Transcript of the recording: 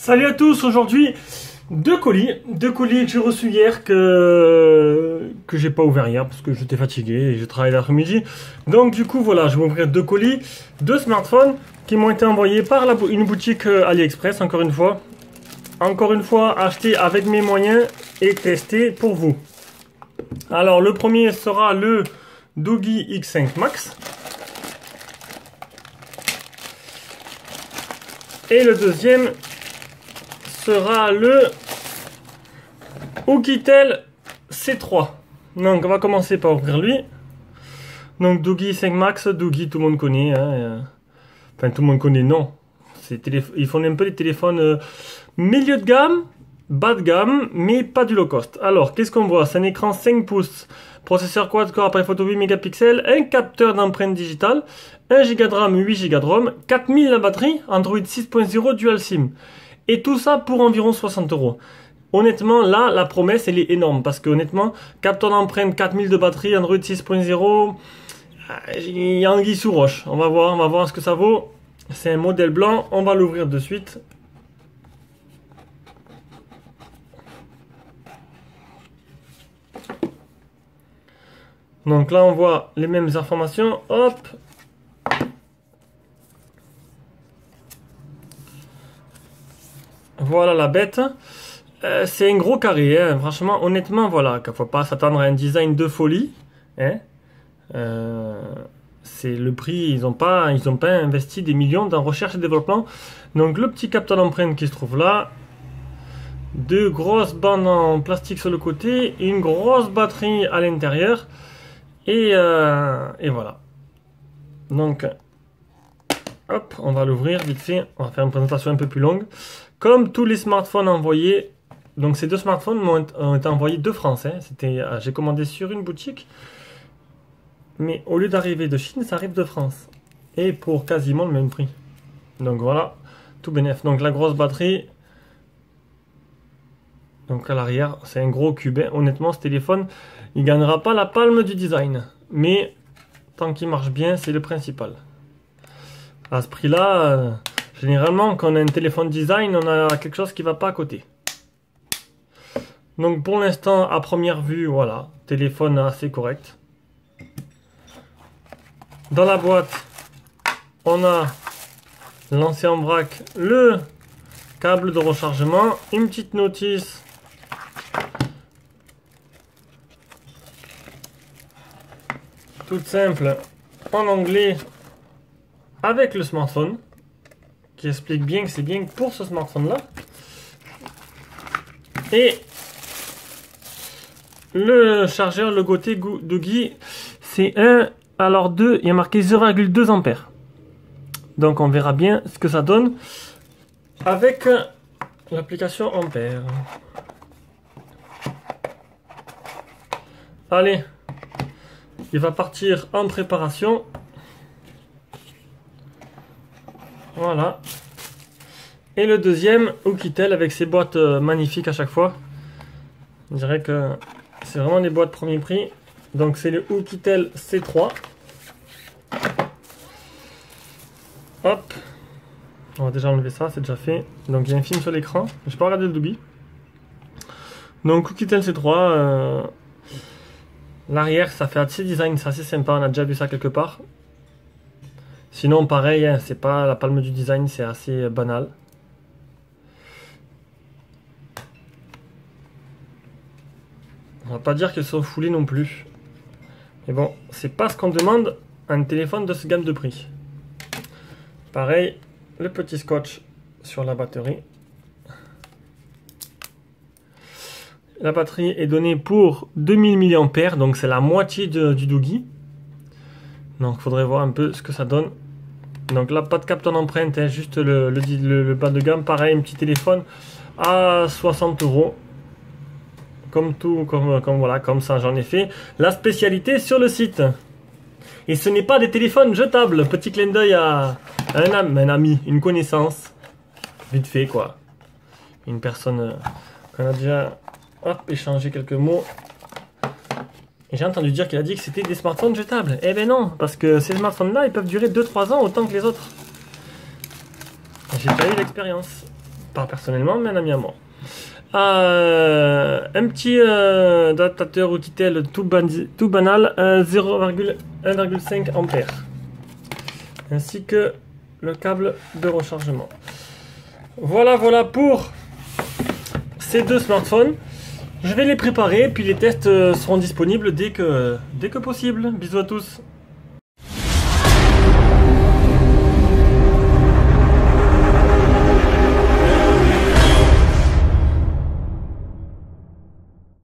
Salut à tous, aujourd'hui deux colis que j'ai reçus hier que j'ai pas ouvert hier parce que j'étais fatigué et j'ai travaillé l'après-midi. Donc du coup voilà, je vais ouvrir deux colis, deux smartphones qui m'ont été envoyés par une boutique AliExpress, encore une fois acheté avec mes moyens et testé pour vous. Alors le premier sera le Doogee X5 Max. Et le deuxième sera le Oukitel C3. Donc on va commencer par ouvrir lui. Donc Doogee 5 Max, Doogee tout le monde connaît. Hein. Enfin tout le monde connaît, non. Ils font un peu des téléphones milieu de gamme, bas de gamme, mais pas du low cost. Alors qu'est-ce qu'on voit? C'est un écran 5 pouces, processeur quad-core, appareil photo 8 mégapixels, un capteur d'empreinte digitale, 1 Go de RAM, 8 Go de ROM, 4000 la batterie, Android 6.0 Dual SIM. Et tout ça pour environ 60 €. Honnêtement, là, la promesse, elle est énorme. Parce que honnêtement, capteur d'empreinte, 4000 de batterie, Android 6.0, il y a anguille sous roche. On va voir ce que ça vaut. C'est un modèle blanc, on va l'ouvrir de suite. Donc là, on voit les mêmes informations. Hop. Voilà la bête. C'est un gros carré, hein. Franchement, honnêtement, voilà, qu'il ne faut pas s'attendre à un design de folie. Hein. C'est le prix, ils n'ont pas investi des millions dans recherche et développement. Donc le petit capteur d'empreinte qui se trouve là, deux grosses bandes en plastique sur le côté, une grosse batterie à l'intérieur, et voilà. Donc, hop, on va l'ouvrir vite fait, on va faire une présentation un peu plus longue. Comme tous les smartphones envoyés, donc ces deux smartphones ont été envoyés de France. Hein. J'ai commandé sur une boutique, mais au lieu d'arriver de Chine, ça arrive de France. Et pour quasiment le même prix. Donc voilà, tout bénef. Donc la grosse batterie. Donc à l'arrière, c'est un gros cube. Hein. Honnêtement, ce téléphone, il ne gagnera pas la palme du design. Mais tant qu'il marche bien, c'est le principal. À ce prix-là... généralement, quand on a un téléphone design, on a quelque chose qui ne va pas à côté. Donc pour l'instant, à première vue, voilà, téléphone assez correct. Dans la boîte, on a lancé en vrac le câble de rechargement, une petite notice. Toute simple, en anglais, avec le smartphone. Qui explique bien que c'est bien pour ce smartphone là. Et le chargeur, le côté Doogee, c'est alors 2, il y a marqué 0,2 ampères. Donc on verra bien ce que ça donne avec l'application Ampère. Allez, il va partir en préparation. Voilà. Et le deuxième, Oukitel, avec ses boîtes magnifiques à chaque fois. Je dirais que c'est vraiment des boîtes premier prix. Donc c'est le Oukitel C3. Hop. On va déjà enlever ça, c'est déjà fait. Donc il y a un film sur l'écran. Je peux pas regarder le Doogee. Donc Oukitel C3. L'arrière, ça fait assez design, c'est assez sympa. On a déjà vu ça quelque part. Sinon, pareil, hein, c'est pas la palme du design, c'est assez banal. On va pas dire qu'elles sont foulées non plus. Mais bon, c'est pas ce qu'on demande à un téléphone de ce gamme de prix. Pareil, le petit scotch sur la batterie. La batterie est donnée pour 2000 mAh, donc c'est la moitié du Doogee. Donc il faudrait voir un peu ce que ça donne. Donc là, pas de capteur d'empreinte, hein, juste le bas de gamme. Pareil, un petit téléphone à 60 €. Comme tout, comme ça, j'en ai fait la spécialité sur le site. Et ce n'est pas des téléphones jetables. Petit clin d'œil à un ami, une connaissance. Vite fait, quoi. Une personne qu'on a déjà échangé quelques mots. Et j'ai entendu dire qu'il a dit que c'était des smartphones jetables. Eh ben non, parce que ces smartphones-là, ils peuvent durer 2-3 ans autant que les autres. J'ai pas eu l'expérience. pas personnellement, mais un ami à moi. Un petit adaptateur Outil-Tel tout banal, 0,1,5 ampères, ainsi que le câble de rechargement. Voilà pour ces deux smartphones. Je vais les préparer, puis les tests seront disponibles dès que possible. Bisous à tous.